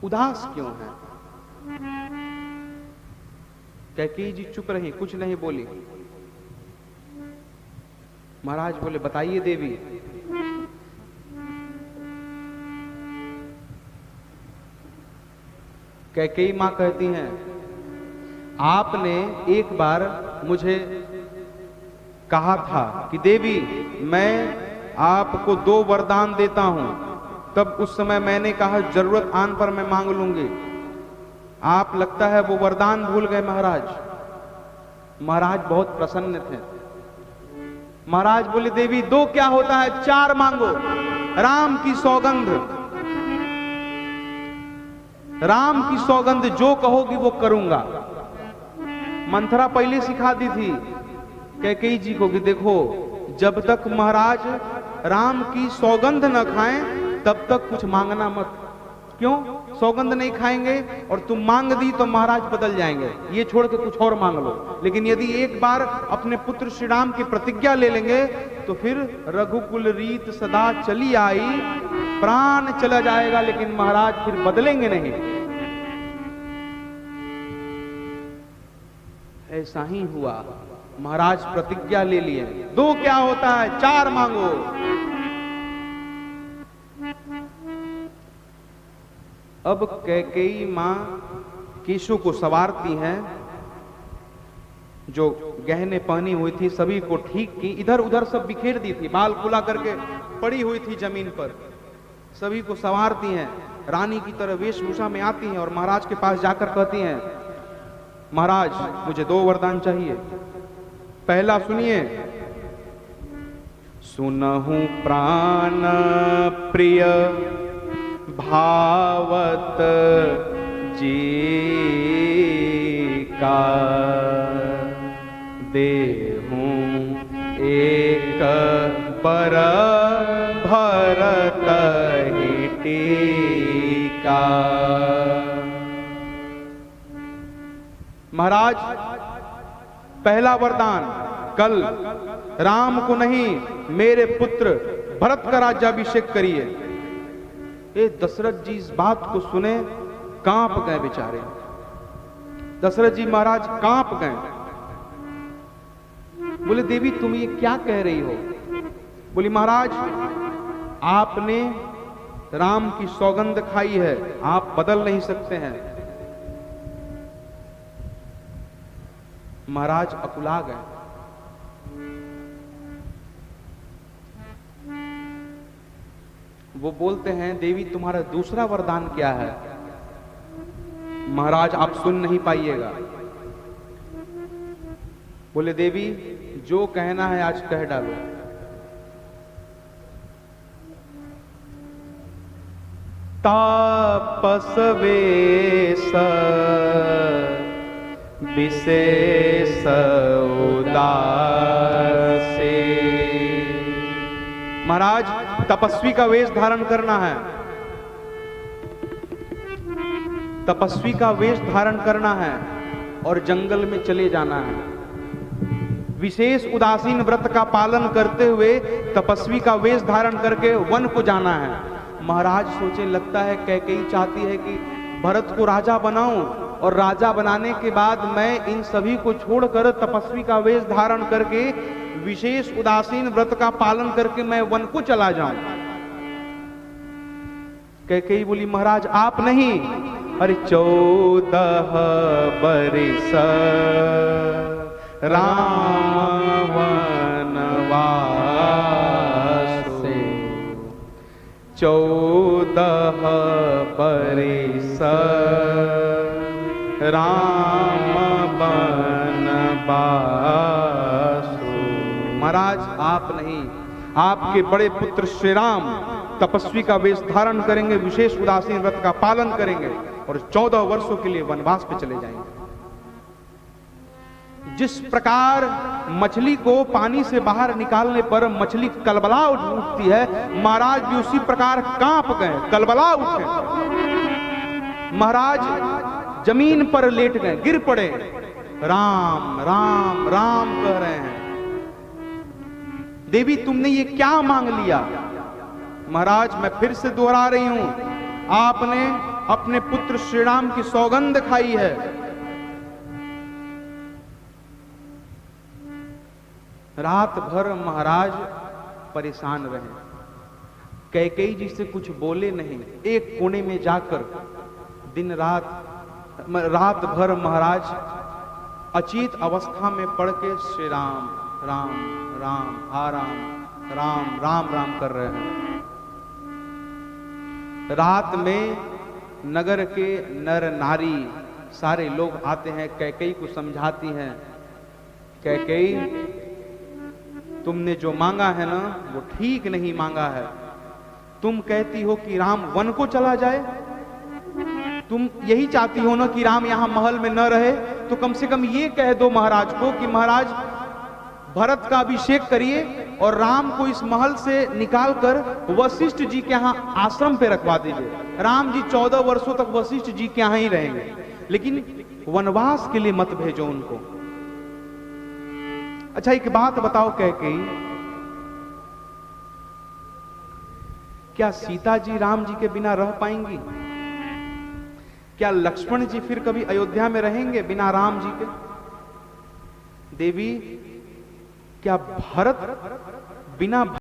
उदास क्यों हैं? कैकेयी जी चुप रही, कुछ नहीं बोली। महाराज बोले, बताइए देवी। कैकेयी मां कहती हैं, आपने एक बार मुझे कहा था कि देवी मैं आपको 2 वरदान देता हूं, तब उस समय मैंने कहा जरूरत आन पर मैं मांग लूंगी। आप लगता है वो वरदान भूल गए महाराज। महाराज बहुत प्रसन्न थे। महाराज बोले, देवी 2 क्या होता है, 4 मांगो। राम की सौगंध, राम की सौगंध जो कहोगी वो करूंगा। मंथरा पहले सिखा दी थी कैकेयी जी को कि देखो, जब तक महाराज राम की सौगंध न खाएं तब तक कुछ मांगना मत। क्यों? सौगंध नहीं खाएंगे और तुम मांग दी तो महाराज बदल जाएंगे, ये छोड़ के कुछ और मांग लो। लेकिन यदि एक बार अपने पुत्र श्री राम की प्रतिज्ञा ले लेंगे तो फिर रघुकुल रीत सदा चली आई, प्राण चला जाएगा लेकिन महाराज फिर बदलेंगे नहीं। ऐसा ही हुआ, महाराज प्रतिज्ञा ले लिए। 2 क्या होता है, 4 मांगो। अब कैकेयी मां केशों को संवारती हैं, जो गहने पहनी हुई थी सभी को ठीक की, इधर उधर सब बिखेर दी थी, बाल खुला करके पड़ी हुई थी जमीन पर, सभी को संवारती हैं, रानी की तरह वेशभूषा में आती हैं और महाराज के पास जाकर कहती हैं, महाराज मुझे 2 वरदान चाहिए। पहला सुनिए, सुनहु प्राण प्रिय भावत जी का, देहूं एक बर भरत ही टीका। महाराज पहला वरदान, कल राम को नहीं मेरे पुत्र भरत का राज्याभिषेक करिए। ये दशरथ जी इस बात को सुने कांप गए बेचारे। दशरथ जी महाराज कांप गए। बोले, देवी तुम ये क्या कह रही हो? बोली, महाराज आपने राम की सौगंध खाई है, आप बदल नहीं सकते हैं। महाराज अकुला गए। वो बोलते हैं, देवी तुम्हारा दूसरा वरदान क्या है? महाराज आप सुन नहीं पाइएगा। बोले, देवी जो कहना है आज कह डालो। तापस वेश विशेष उदासे। महाराज तपस्वी का वेश धारण करना है, तपस्वी का वेश धारण करना है और जंगल में चले जाना है। विशेष उदासीन व्रत का पालन करते हुए तपस्वी का वेश धारण करके वन को जाना है। महाराज सोचे, लगता है कैकेयी चाहती है कि भरत को राजा बनाऊं और राजा बनाने के बाद मैं इन सभी को छोड़कर तपस्वी का वेश धारण करके विशेष उदासीन व्रत का पालन करके मैं वन को चला जाऊं। कैकेयी बोली, महाराज आप नहीं। अरे 14 बरिस राम वनवासो, 14 बरिस राम वनवासो। महाराज आप नहीं, आपके बड़े पुत्र श्री राम तपस्वी का वेश धारण करेंगे, विशेष उदासीन व्रत का पालन करेंगे और 14 वर्षों के लिए वनवास पे चले जाएंगे। जिस प्रकार मछली को पानी से बाहर निकालने पर मछली कलबला उठती है, महाराज भी उसी प्रकार कांप गए, कलबला उठे। महाराज जमीन पर लेट गए, गिर पड़े, राम राम राम कह रहे हैं। देवी तुमने ये क्या मांग लिया? महाराज मैं फिर से दोहरा रही हूं, आपने अपने पुत्र श्री राम की सौगंध खाई है। रात भर महाराज परेशान रहे, कैकेयी जी से कुछ बोले नहीं, एक कोने में जाकर दिन रात भर महाराज अचेत अवस्था में पड़ के श्री राम राम राम हा राम राम राम राम कर रहे हैं। रात में नगर के नर नारी सारे लोग आते हैं, कैकेयी को समझाती हैं, कैकेयी तुमने जो मांगा है ना वो ठीक नहीं मांगा है। तुम कहती हो कि राम वन को चला जाए, तुम यही चाहती हो ना कि राम यहां महल में न रहे, तो कम से कम ये कह दो महाराज को कि महाराज भरत का अभिषेक करिए और राम को इस महल से निकालकर वशिष्ठ जी के यहां आश्रम पे रखवा दीजिए। राम जी 14 वर्षों तक वशिष्ठ जी के यहां ही रहेंगे, लेकिन वनवास के लिए मत भेजो उनको। अच्छा एक बात बताओ कैकेयी, क्या सीता जी राम जी के बिना रह पाएंगी? क्या लक्ष्मण जी फिर कभी अयोध्या में रहेंगे बिना राम जी के? देवी क्या भरत बिना